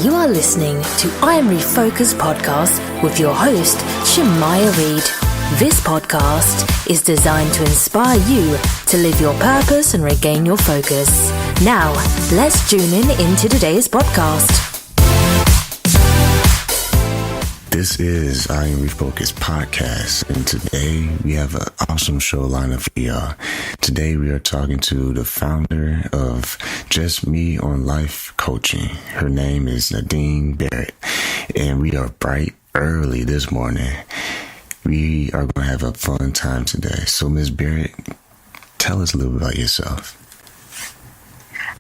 You are listening to I Am Refocused podcast with your host, Shemaya Reed. This podcast is designed to inspire you to live your purpose and regain your focus. Now, let's tune into today's podcast. This is I Am Refocused podcast, and today we have an awesome show lineup for y'all. Today we are talking to the founder of Just Me on Life Coaching. Her name is Nadine Barrett, and we are bright early this morning. We are going to have a fun time today. So, Ms. Barrett, tell us a little bit about yourself.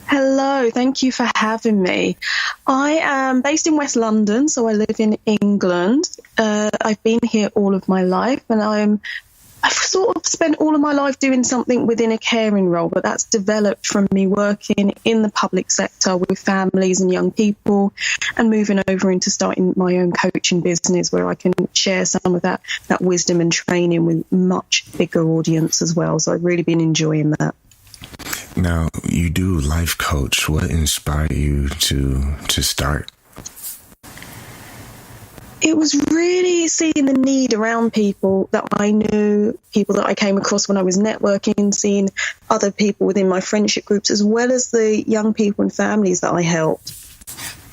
Hello, thank you for having me. I am based in West London, so I live in England. I've been here all of my life, and I've sort of spent all of my life doing something within a caring role, but that's developed from me working in the public sector with families and young people and moving over into starting my own coaching business where I can share some of that wisdom and training with much bigger audience as well. So I've really been enjoying that. Now, you do life coach. What inspired you to start? It was really seeing the need around people that I knew, people that I came across when I was networking, seeing other people within my friendship groups, as well as the young people and families that I helped.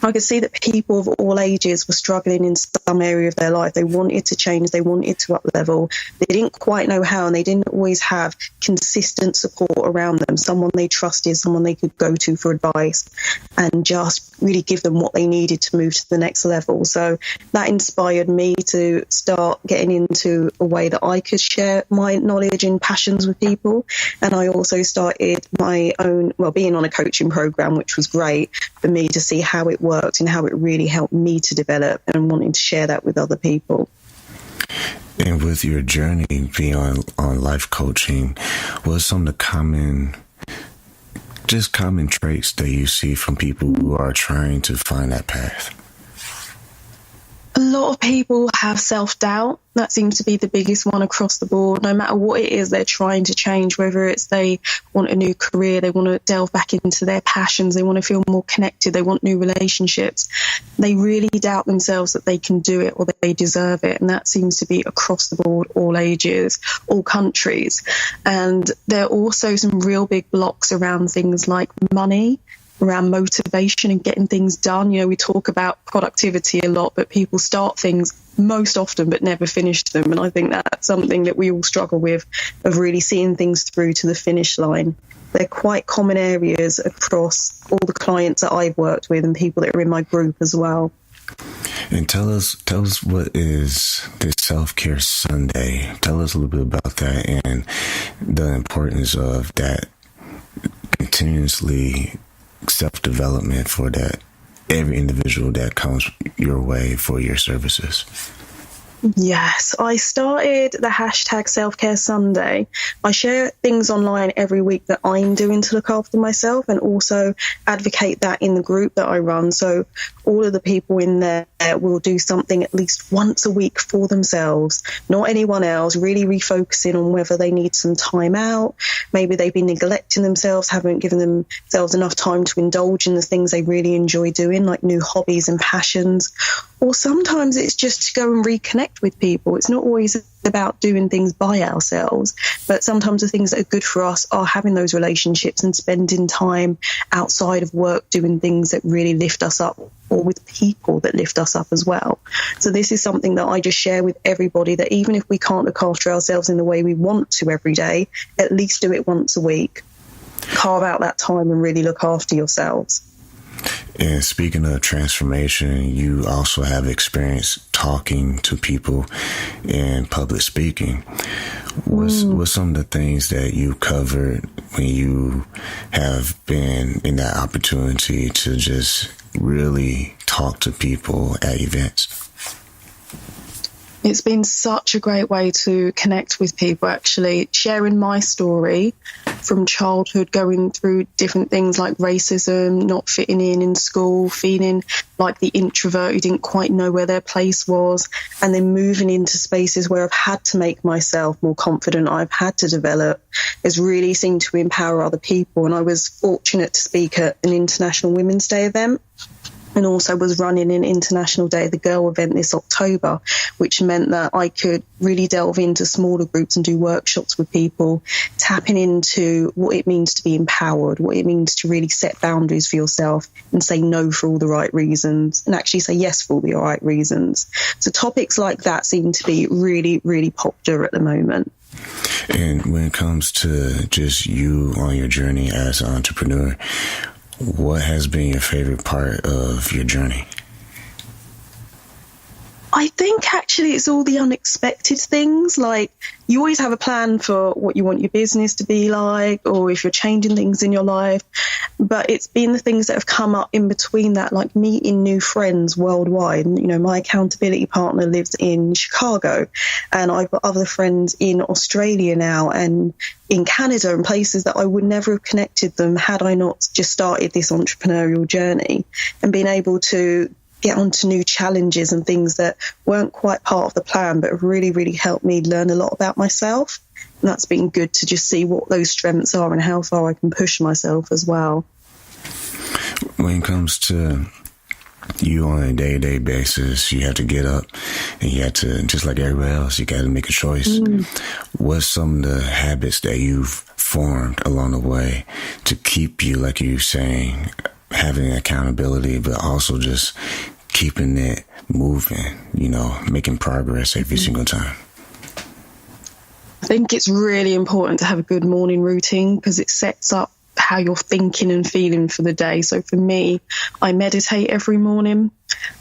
I could see that people of all ages were struggling in some area of their life. They wanted to change, they wanted to up-level. They didn't quite know how, and they didn't always have consistent support around them, someone they trusted, someone they could go to for advice, and just really give them what they needed to move to the next level. So that inspired me to start getting into a way that I could share my knowledge and passions with people. And I also started my own, being on a coaching program, which was great for me to see how it worked and how it really helped me to develop, and wanting to share that with other people. And with your journey being on life coaching, what are some of the common traits that you see from people who are trying to find that path? A lot of people have self-doubt. That seems to be the biggest one across the board. No matter what it is they're trying to change, whether it's they want a new career, they want to delve back into their passions, they want to feel more connected, they want new relationships, they really doubt themselves that they can do it or that they deserve it. And that seems to be across the board, all ages, all countries. And there are also some real big blocks around things like money, around motivation and getting things done. You know, we talk about productivity a lot, but people start things most often but never finish them. And I think that's something that we all struggle with, of really seeing things through to the finish line. They're quite common areas across all the clients that I've worked with and people that are in my group as well. And tell us what is this Self-Care Sunday? Tell us a little bit about that and the importance of that continuously self-development for that every individual that comes your way for your services. Yes, I started the hashtag Self-Care Sunday. I share things online every week that I'm doing to look after myself, and also advocate that in the group that I run. So all of the people in there will do something at least once a week for themselves, not anyone else, really refocusing on whether they need some time out. Maybe they've been neglecting themselves, haven't given themselves enough time to indulge in the things they really enjoy doing, like new hobbies and passions. Or sometimes it's just to go and reconnect with people. It's not always about doing things by ourselves, but sometimes the things that are good for us are having those relationships and spending time outside of work doing things that really lift us up, or with people that lift us up as well. So this is something that I just share with everybody, that even if we can't look after ourselves in the way we want to every day, at least do it once a week. Carve out that time and really look after yourselves. And speaking of transformation, you also have experience talking to people and public speaking. What's some of the things that you covered when you have been in that opportunity to just really talk to people at events? It's been such a great way to connect with people, actually, sharing my story from childhood, going through different things like racism, not fitting in school, feeling like the introvert who didn't quite know where their place was, and then moving into spaces where I've had to make myself more confident, I've had to develop, has really seemed to empower other people. And I was fortunate to speak at an International Women's Day event and also was running an International Day of the Girl event this October, which meant that I could really delve into smaller groups and do workshops with people, tapping into what it means to be empowered, what it means to really set boundaries for yourself and say no for all the right reasons and actually say yes for all the right reasons. So topics like that seem to be really, really popular at the moment. And when it comes to just you on your journey as an entrepreneur, what has been your favorite part of your journey? I think actually it's all the unexpected things. Like, you always have a plan for what you want your business to be like, or if you're changing things in your life. But it's been the things that have come up in between that, like meeting new friends worldwide. And, you know, my accountability partner lives in Chicago, and I've got other friends in Australia now and in Canada and places that I would never have connected them had I not just started this entrepreneurial journey, and being able to get onto new challenges and things that weren't quite part of the plan, but have really, really helped me learn a lot about myself. And that's been good to just see what those strengths are and how far I can push myself as well. When it comes to you on a day-to-day basis, you have to get up and you have to, just like everybody else, you got to make a choice. What's some of the habits that you've formed along the way to keep you, like you were saying, having accountability, but also just keeping it moving, you know, making progress every single time? I think it's really important to have a good morning routine because it sets up how you're thinking and feeling for the day. So for me, I meditate every morning.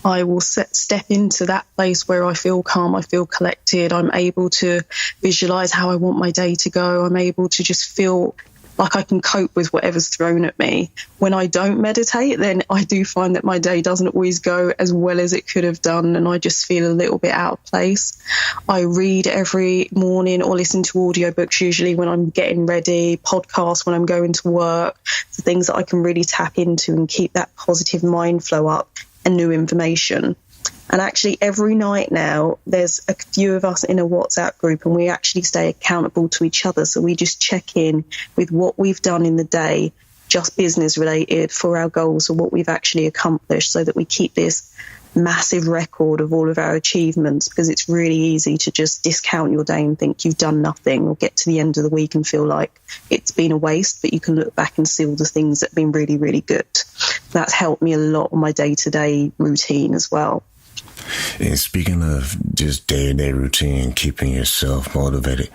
I will step into that place where I feel calm, I feel collected. I'm able to visualize how I want my day to go. I'm able to just feel like I can cope with whatever's thrown at me. When I don't meditate, then I do find that my day doesn't always go as well as it could have done, and I just feel a little bit out of place. I read every morning or listen to audiobooks usually when I'm getting ready, podcasts when I'm going to work, the things that I can really tap into and keep that positive mind flow up and new information. And actually every night now, there's a few of us in a WhatsApp group, and we actually stay accountable to each other. So we just check in with what we've done in the day, just business related, for our goals or what we've actually accomplished, so that we keep this massive record of all of our achievements, because it's really easy to just discount your day and think you've done nothing, or get to the end of the week and feel like it's been a waste. But you can look back and see all the things that have been really, really good. That's helped me a lot on my day-to-day routine as well. And speaking of just day-to-day routine, keeping yourself motivated,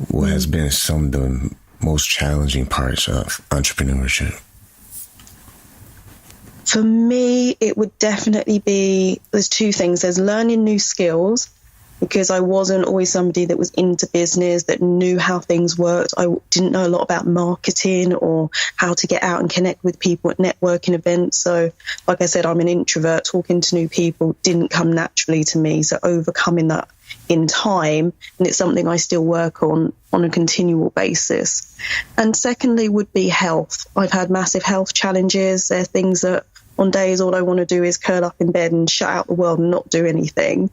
what has been some of the most challenging parts of entrepreneurship? For me, it would definitely be, there's two things. There's learning new skills, because I wasn't always somebody that was into business, that knew how things worked. I didn't know a lot about marketing or how to get out and connect with people at networking events. So, like I said, I'm an introvert. Talking to new people didn't come naturally to me. So overcoming that in time, and it's something I still work on a continual basis. And secondly would be health. I've had massive health challenges. There are things that on days all I want to do is curl up in bed and shut out the world and not do anything.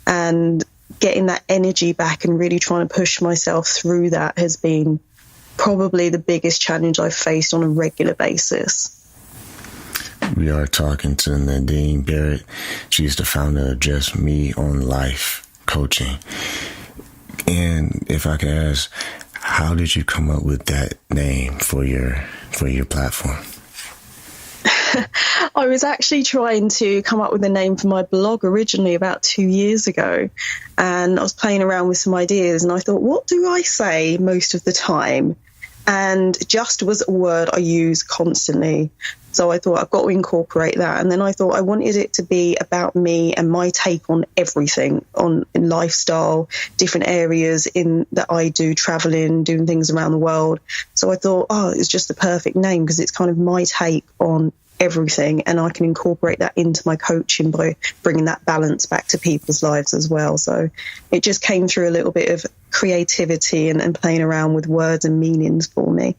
And getting that energy back and really trying to push myself through that has been probably the biggest challenge I've faced on a regular basis. We are talking to Nadine Barrett. She's the founder of Just Me on Life Coaching. And if I could ask, how did you come up with that name for your platform? I was actually trying to come up with a name for my blog originally about 2 years ago, and I was playing around with some ideas, and I thought, what do I say most of the time? And just was a word I use constantly. So I thought I've got to incorporate that. And then I thought I wanted it to be about me and my take on everything, on lifestyle, different areas in that I do, traveling, doing things around the world. So I thought, it's just the perfect name, because it's kind of my take on everything, and I can incorporate that into my coaching by bringing that balance back to people's lives as well. So it just came through a little bit of creativity and playing around with words and meanings for me.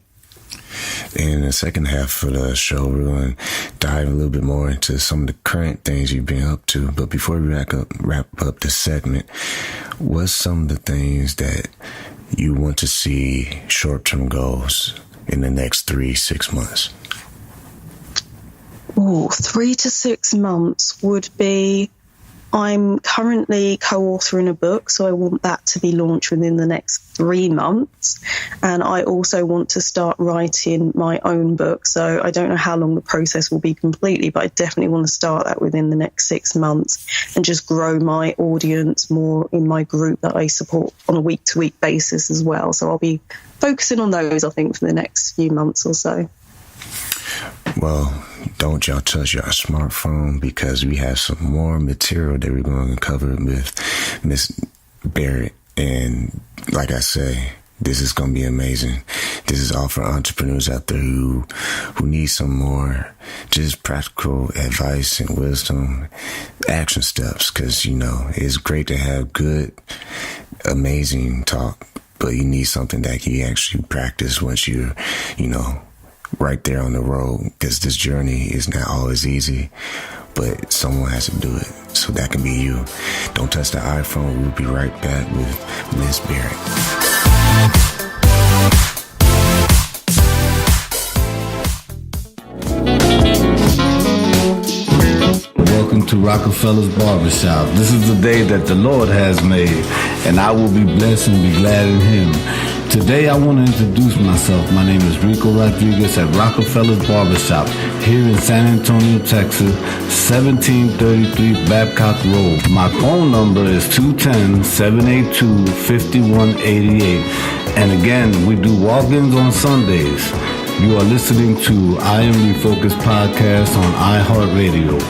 In the second half of the show, we're going to dive a little bit more into some of the current things you've been up to. But before we wrap up this segment, what's some of the things that you want to see short-term goals in the next 3-6 months? 3 to 6 months would be, I'm currently co-authoring a book, so I want that to be launched within the next 3 months. And I also want to start writing my own book. So I don't know how long the process will be completely, but I definitely want to start that within the next 6 months and just grow my audience more in my group that I support on a week-to-week basis as well. So I'll be focusing on those, I think, for the next few months or so. Well, don't y'all touch your smartphone, because we have some more material that we're going to cover with Miss Barrett. And like I say, this is going to be amazing. This is all for entrepreneurs out there who need some more just practical advice and wisdom, action steps, because, it's great to have good, amazing talk, but you need something that you actually practice once you're, right there on the road, because this journey is not always easy, but someone has to do it. So that can be you. Don't touch the iPhone. We'll be right back with Miss Barrett. Welcome to Rockefeller's Barbershop. This is the day that the Lord has made, and I will be blessed and be glad in Him. Today I want to introduce myself. My name is Rico Rodriguez at Rockefeller's Barbershop here in San Antonio, Texas, 1733 Babcock Road. My phone number is 210-782-5188. And again, we do walk-ins on Sundays. You are listening to I Am Refocused podcast on iHeartRadio.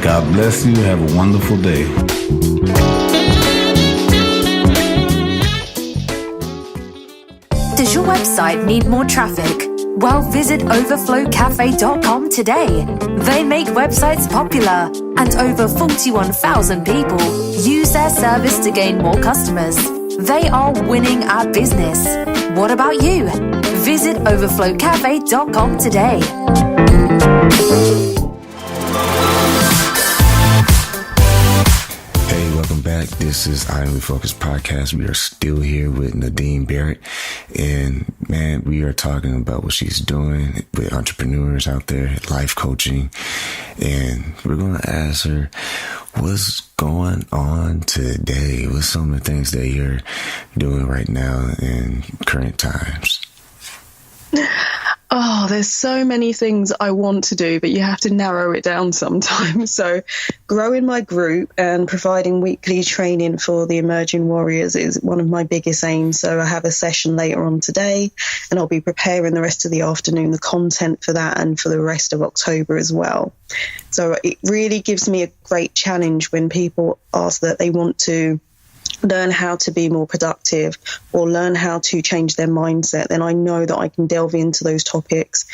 God bless you. Have a wonderful day. Does your website need more traffic? Well, visit overflowcafe.com today. They make websites popular, and over 41,000 people use their service to gain more customers. They are winning our business. What about you? Visit overflowcafe.com today. Welcome back. This is I Am Refocused podcast. We are still here with Nadine Barrett, and man, we are talking about what she's doing with entrepreneurs out there, life coaching, and we're going to ask her what's going on today. What's some of the things that you're doing right now in current times? Oh, there's so many things I want to do, but you have to narrow it down sometimes. So growing my group and providing weekly training for the emerging warriors is one of my biggest aims. So I have a session later on today, and I'll be preparing the rest of the afternoon, the content for that and for the rest of October as well. So it really gives me a great challenge when people ask that they want to learn how to be more productive or learn how to change their mindset. Then I know that I can delve into those topics,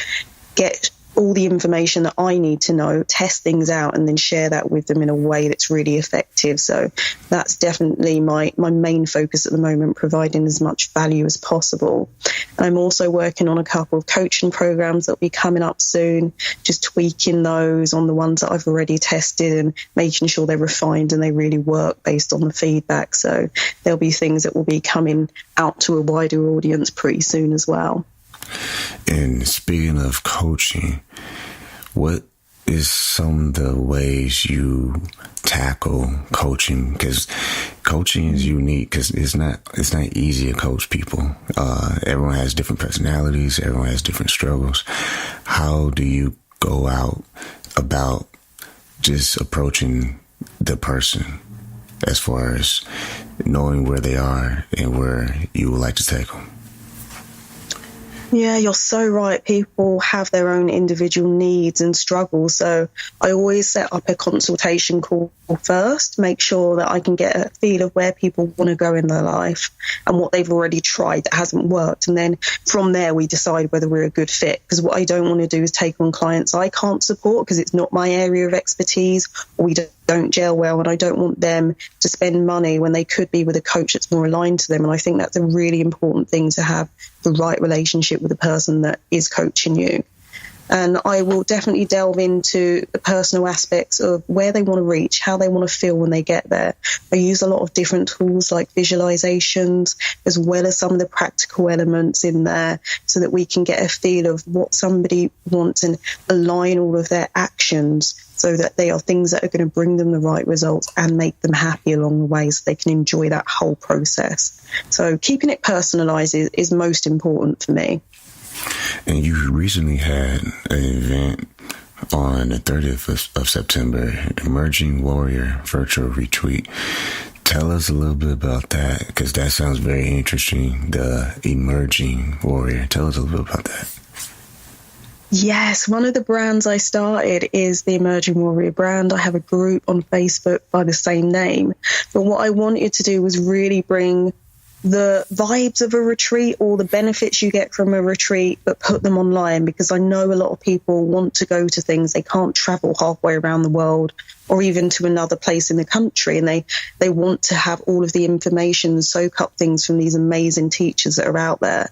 get all the information that I need to know, test things out, and then share that with them in a way that's really effective. So that's definitely my main focus at the moment, providing as much value as possible. And I'm also working on a couple of coaching programs that will be coming up soon, just tweaking those on the ones that I've already tested and making sure they're refined and they really work based on the feedback. So there'll be things that will be coming out to a wider audience pretty soon as well. And speaking of coaching, what is some of the ways you tackle coaching? Because coaching is unique, because it's not easy to coach people. Everyone has different personalities. Everyone has different struggles. How do you go out about just approaching the person as far as knowing where they are and where you would like to take them? Yeah, you're so right. People have their own individual needs and struggles. So I always set up a consultation call first, make sure that I can get a feel of where people want to go in their life and what they've already tried that hasn't worked. And then from there, we decide whether we're a good fit. Because what I don't want to do is take on clients I can't support because it's not my area of expertise, or we don't gel well, and I don't want them to spend money when they could be with a coach that's more aligned to them. And I think that's a really important thing, to have the right relationship with the person that is coaching you. And I will definitely delve into the personal aspects of where they want to reach, how they want to feel when they get there. I use a lot of different tools like visualizations, as well as some of the practical elements in there, so that we can get a feel of what somebody wants and align all of their actions so that they are things that are going to bring them the right results and make them happy along the way, so they can enjoy that whole process. So keeping it personalized is most important for me. And you recently had an event on the 30th of September, Emerging Warrior Virtual Retreat. Tell us a little bit about that, because that sounds very interesting, the Emerging Warrior. Tell us a little bit about that. Yes, one of the brands I started is the Emerging Warrior brand. I have a group on Facebook by the same name. But what I wanted to do was really bring the vibes of a retreat, or the benefits you get from a retreat, but put them online, because I know a lot of people want to go to things. They can't travel halfway around the world or even to another place in the country, and they want to have all of the information and soak up things from these amazing teachers that are out there.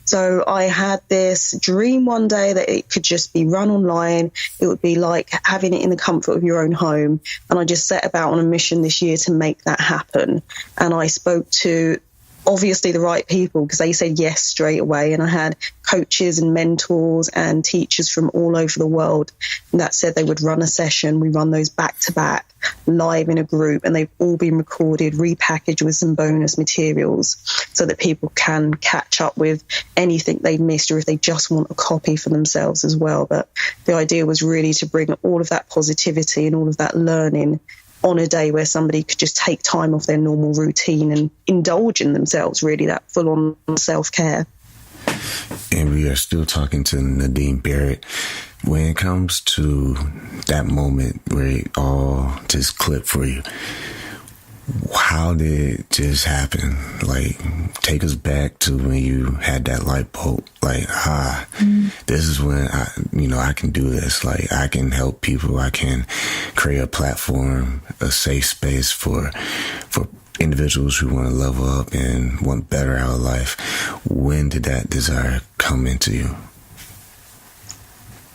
So I had this dream one day that it could just be run online. It would be like having it in the comfort of your own home. And I just set about on a mission this year to make that happen. And I spoke to obviously the right people, because they said yes straight away. And I had coaches and mentors and teachers from all over the world that said they would run a session. We run those back to back live in a group, and they've all been recorded, repackaged with some bonus materials so that people can catch up with anything they've missed, or if they just want a copy for themselves as well. But the idea was really to bring all of that positivity and all of that learning on a day where somebody could just take time off their normal routine and indulge in themselves, really, that full-on self-care. And we are still talking to Nadine Barrett. When it comes to that moment where it all just clicked for you, how did it just happen? Like, take us back to when you had that light bulb. Like, this is when I can do this. Like, I can help people. I can create a platform, a safe space for individuals who want to level up and want better out of life. When did that desire come into you?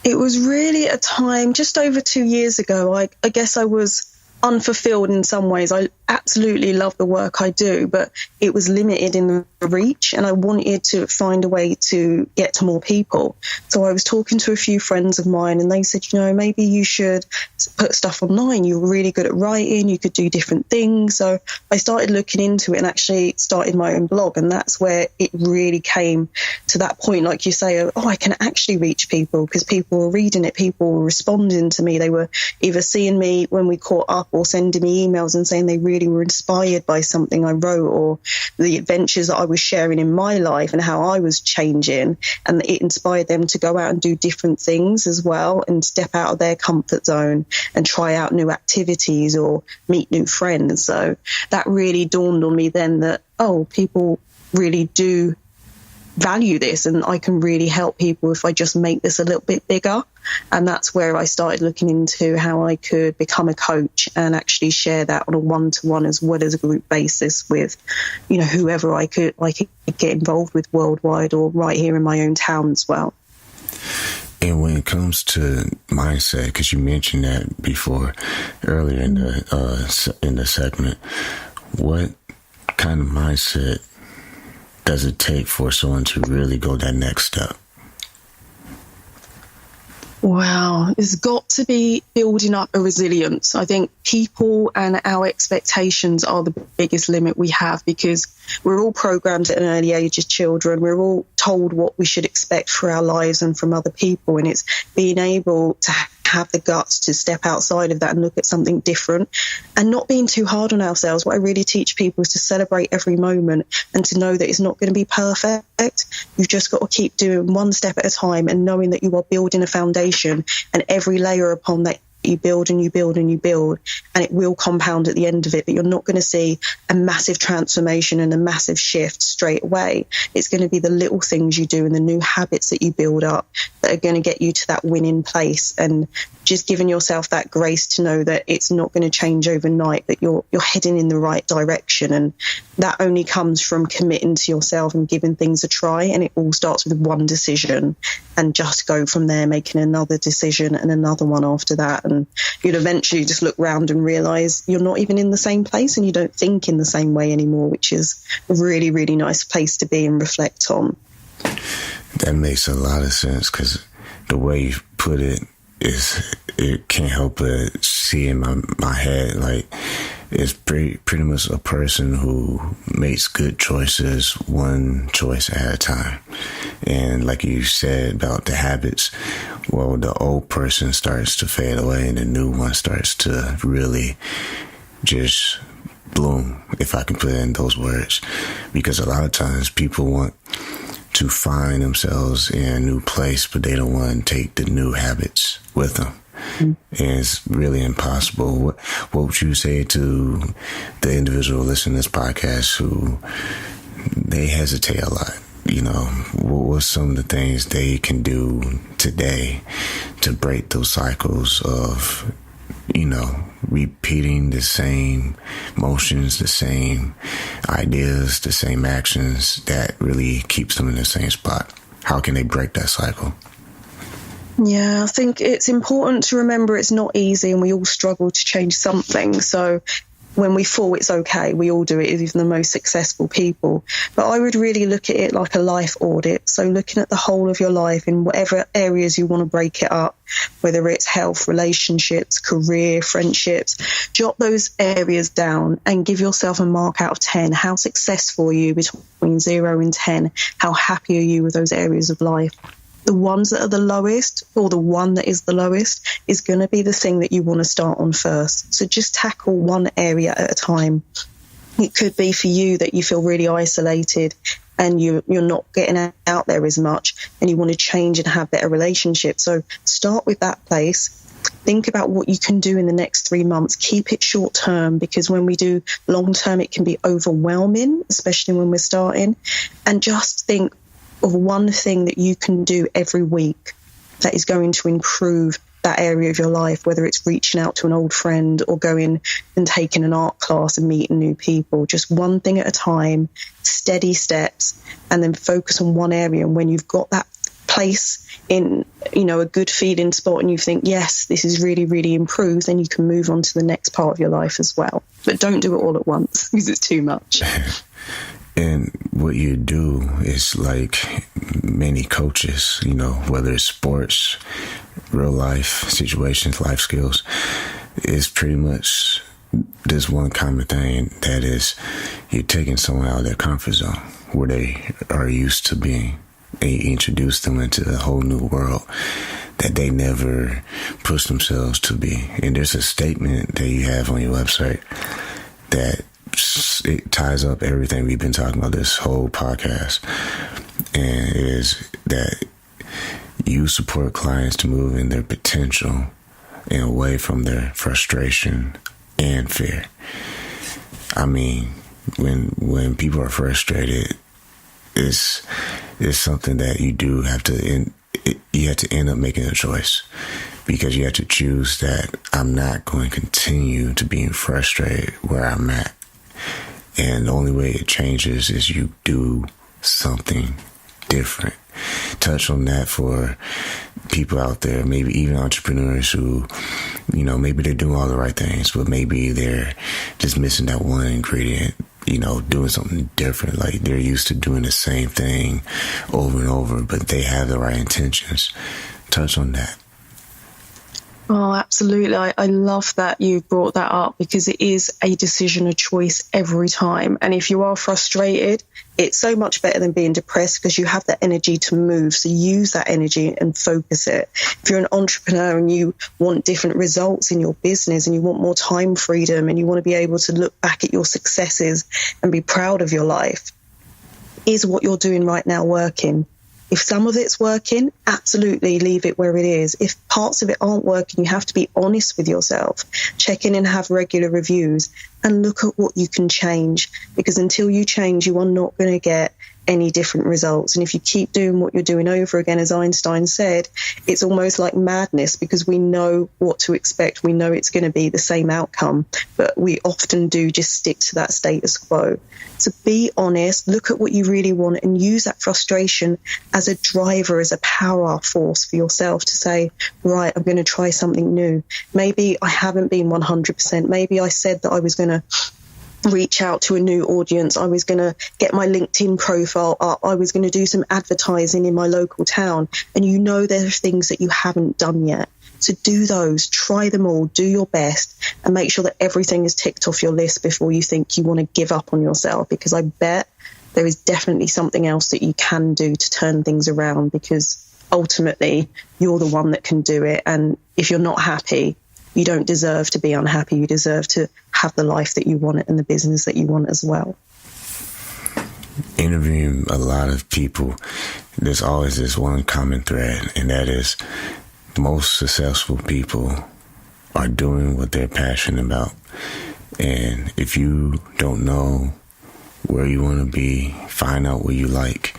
It was really a time just over 2 years ago. I guess I was unfulfilled in some ways. I absolutely love the work I do, but it was limited in the reach, and I wanted to find a way to get to more people. So I was talking to a few friends of mine, and they said, maybe you should put stuff online. You're really good at writing. You could do different things. So I started looking into it and actually started my own blog. And that's where it really came to that point, like you say, I can actually reach people, because people were reading it. People were responding to me. They were either seeing me when we caught up or sending me emails and saying they really were inspired by something I wrote, or the adventures that I was sharing in my life and how I was changing, and it inspired them to go out and do different things as well and step out of their comfort zone and try out new activities or meet new friends. So that really dawned on me then that, people really do value this, and I can really help people if I just make this a little bit bigger. And that's where I started looking into how I could become a coach and actually share that on a one-to-one as well as a group basis with, whoever I could get involved with worldwide or right here in my own town as well. And when it comes to mindset, because you mentioned that before earlier in the segment, what kind of mindset does it take for someone to really go that next step? Wow, it's got to be building up a resilience. I think people and our expectations are the biggest limit we have, because we're all programmed at an early age as children. We're all told what we should expect for our lives and from other people. And it's being able to have the guts to step outside of that and look at something different, and not being too hard on ourselves. What I really teach people is to celebrate every moment and to know that it's not going to be perfect. You've just got to keep doing one step at a time, and knowing that you are building a foundation, and every layer upon that you build and you build and you build, and it will compound at the end of it. But you're not going to see a massive transformation and a massive shift straight away. It's going to be the little things you do and the new habits that you build up that are going to get you to that winning place and just giving yourself that grace to know that it's not going to change overnight, that you're heading in the right direction. And that only comes from committing to yourself and giving things a try. And it all starts with one decision, and just go from there, making another decision and another one after that. And you'd eventually just look around and realize you're not even in the same place, and you don't think in the same way anymore, which is a really, really nice place to be and reflect on. That makes a lot of sense, because the way you put it is, it can't help but see in my head, like, it's pretty much a person who makes good choices one choice at a time. And like you said about the habits, well, the old person starts to fade away and the new one starts to really just bloom, if I can put it in those words. Because a lot of times people want to find themselves in a new place, but they don't want to take the new habits with them. And it's really impossible. What would you say to the individual listening to this podcast who they hesitate a lot? You know, what's some of the things they can do today to break those cycles of, you know, repeating the same motions, the same ideas, the same actions that really keeps them in the same spot? How can they break that cycle? Yeah, I think it's important to remember it's not easy, and we all struggle to change something. So when we fall, it's okay. We all do it, even the most successful people. But I would really look at it like a life audit. So looking at the whole of your life in whatever areas you want to break it up, whether it's health, relationships, career, friendships, jot those areas down and give yourself a mark out of 10. How successful are you between 0 and 10? How happy are you with those areas of life? The ones that are the lowest, or the one that is the lowest, is going to be the thing that you want to start on first. So just tackle one area at a time. It could be for you that you feel really isolated and you're not getting out there as much, and you want to change and have better relationships. So start with that place. Think about what you can do in the next 3 months. Keep it short term, because when we do long term, it can be overwhelming, especially when we're starting. And just think of one thing that you can do every week that is going to improve that area of your life, whether it's reaching out to an old friend or going and taking an art class and meeting new people. Just one thing at a time, steady steps, and then focus on one area. And when you've got that place in, you know, a good feeling spot, and you think, yes, this is really, really improved, then you can move on to the next part of your life as well. But don't do it all at once, because it's too much. And what you do is, like many coaches, you know, whether it's sports, real life situations, life skills, is pretty much this one common thing, that is, you're taking someone out of their comfort zone where they are used to being, and you introduce them into a whole new world that they never push themselves to be. And there's a statement that you have on your website that it ties up everything we've been talking about this whole podcast, and it is that you support clients to move in their potential and away from their frustration and fear. I mean, when people are frustrated, it's something that you do have to you have to end up making a choice, because you have to choose that I'm not going to continue to be frustrated where I'm at. And the only way it changes is you do something different. Touch on that for people out there, maybe even entrepreneurs who, you know, maybe they're doing all the right things, but maybe they're just missing that one ingredient, you know, doing something different. Like, they're used to doing the same thing over and over, but they have the right intentions. Touch on that. Oh, absolutely. I love that you brought that up, because it is a decision, a choice every time. And if you are frustrated, it's so much better than being depressed, because you have that energy to move. So use that energy and focus it. If you're an entrepreneur and you want different results in your business, and you want more time freedom, and you want to be able to look back at your successes and be proud of your life, is what you're doing right now working? If some of it's working, absolutely leave it where it is. If parts of it aren't working, you have to be honest with yourself. Check in and have regular reviews and look at what you can change, because until you change, you are not going to get any different results. And if you keep doing what you're doing over again, as Einstein said, it's almost like madness, because we know what to expect. We know it's going to be the same outcome, but we often do just stick to that status quo. So be honest, look at what you really want, and use that frustration as a driver, as a power force for yourself to say, right, I'm going to try something new. Maybe I haven't been 100%. Maybe I said that I was going to reach out to a new audience. I was going to get my LinkedIn profile up. I was going to do some advertising in my local town. And you know there are things that you haven't done yet. So do those, try them all, do your best, and make sure that everything is ticked off your list before you think you want to give up on yourself, because I bet there is definitely something else that you can do to turn things around, because ultimately you're the one that can do it. And if you're not happy, you don't deserve to be unhappy. You deserve to have the life that you want and the business that you want as well. Interviewing a lot of people, there's always this one common thread, and that is most successful people are doing what they're passionate about. And if you don't know where you want to be, find out what you like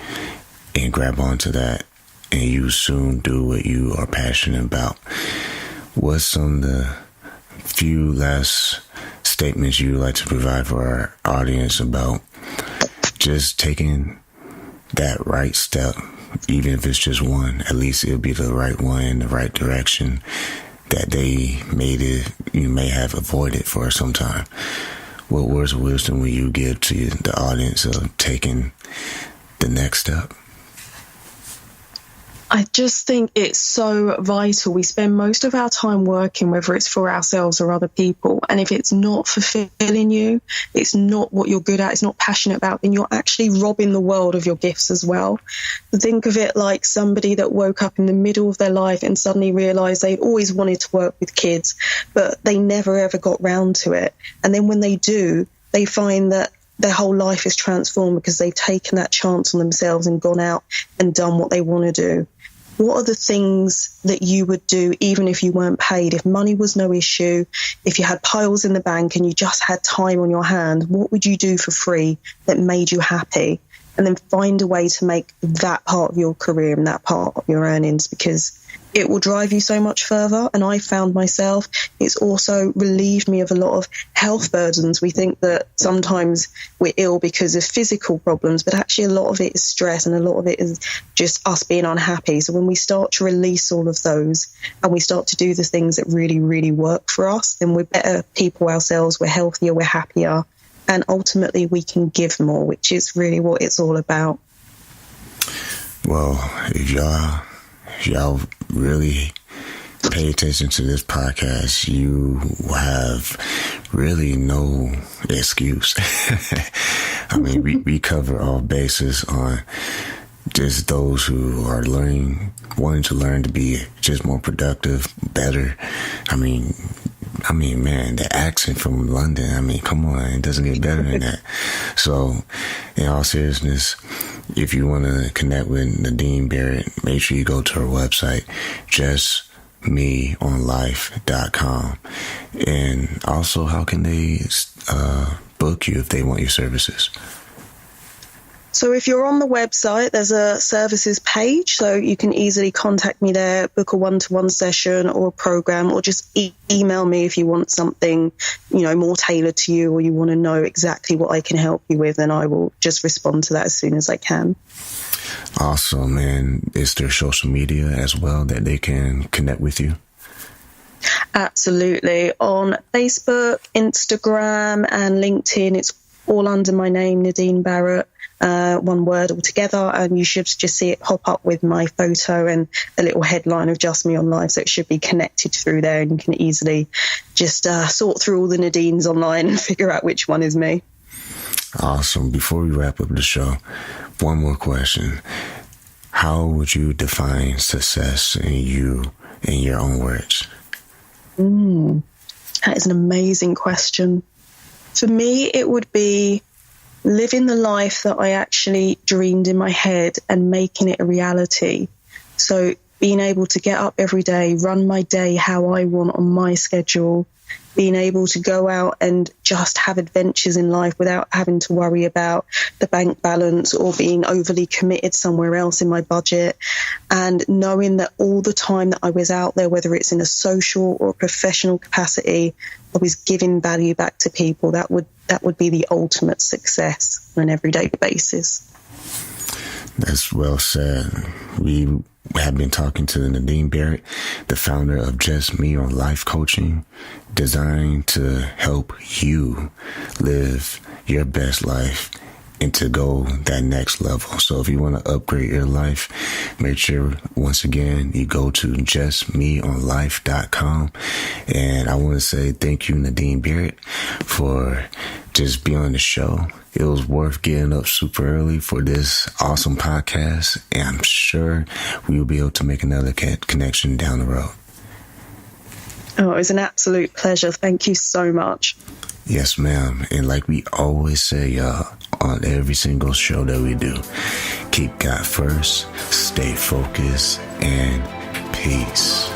and grab onto that, and you soon do what you are passionate about. What's some of the few last statements you would like to provide for our audience about just taking that right step, even if it's just one? At least it'll be the right one in the right direction that they may have avoided for some time. What words of wisdom will you give to the audience of taking the next step? I just think it's so vital. We spend most of our time working, whether it's for ourselves or other people. And if it's not fulfilling you, it's not what you're good at, it's not passionate about, then you're actually robbing the world of your gifts as well. Think of it like somebody that woke up in the middle of their life and suddenly realized they'd always wanted to work with kids, but they never ever got round to it. And then when they do, they find that their whole life is transformed because they've taken that chance on themselves and gone out and done what they want to do. What are the things that you would do even if you weren't paid? If money was no issue, if you had piles in the bank and you just had time on your hand, what would you do for free that made you happy? And then find a way to make that part of your career and that part of your earnings, because it will drive you so much further. And I found myself, it's also relieved me of a lot of health burdens. We think that sometimes we're ill because of physical problems, but actually a lot of it is stress and a lot of it is just us being unhappy. So when we start to release all of those and we start to do the things that really, really work for us, then we're better people ourselves, we're healthier, we're happier, and ultimately we can give more, which is really what it's all about. Well, if y'all really pay attention to this podcast, you have really no excuse. I mean, we cover all bases on just those who are wanting to learn to be just more productive, better. I mean, man, the accent from London, I mean, come on, it doesn't get better than that. So, in all seriousness, if you want to connect with Nadine Barrett, make sure you go to her website, justmeonlife.com. And also, how can they book you if they want your services? So if you're on the website, there's a services page, so you can easily contact me there, book a one-to-one session or a program, or just email me if you want something, more tailored to you, or you want to know exactly what I can help you with, and I will just respond to that as soon as I can. Awesome. And is there social media as well that they can connect with you? Absolutely. On Facebook, Instagram, and LinkedIn, it's all under my name, Nadine Barrett. One word altogether, and you should just see it pop up with my photo and a little headline of Just Me on Live, so it should be connected through there, and you can easily just sort through all the Nadines online and figure out which one is me. Awesome. Before we wrap up the show, one more question. How would you define success in your own words? That is an amazing question. For me, it would be living the life that I actually dreamed in my head and making it a reality. So being able to get up every day, run my day how I want on my schedule, being able to go out and just have adventures in life without having to worry about the bank balance or being overly committed somewhere else in my budget, and knowing that all the time that I was out there, whether it's in a social or professional capacity, I was giving value back to people. That would be the ultimate success on an everyday basis. That's well said. We have been talking to Nadine Barrett, the founder of Just Me on Life Coaching, designed to help you live your best life and to go that next level. So if you want to upgrade your life, make sure, once again, you go to justmeonlife.com. And I want to say thank you, Nadine Barrett, for just being on the show. It was worth getting up super early for this awesome podcast, and I'm sure we will be able to make another connection down the road. Oh, it was an absolute pleasure. Thank you so much. Yes, ma'am. And like we always say, y'all, on every single show that we do, keep God first, stay focused, and peace.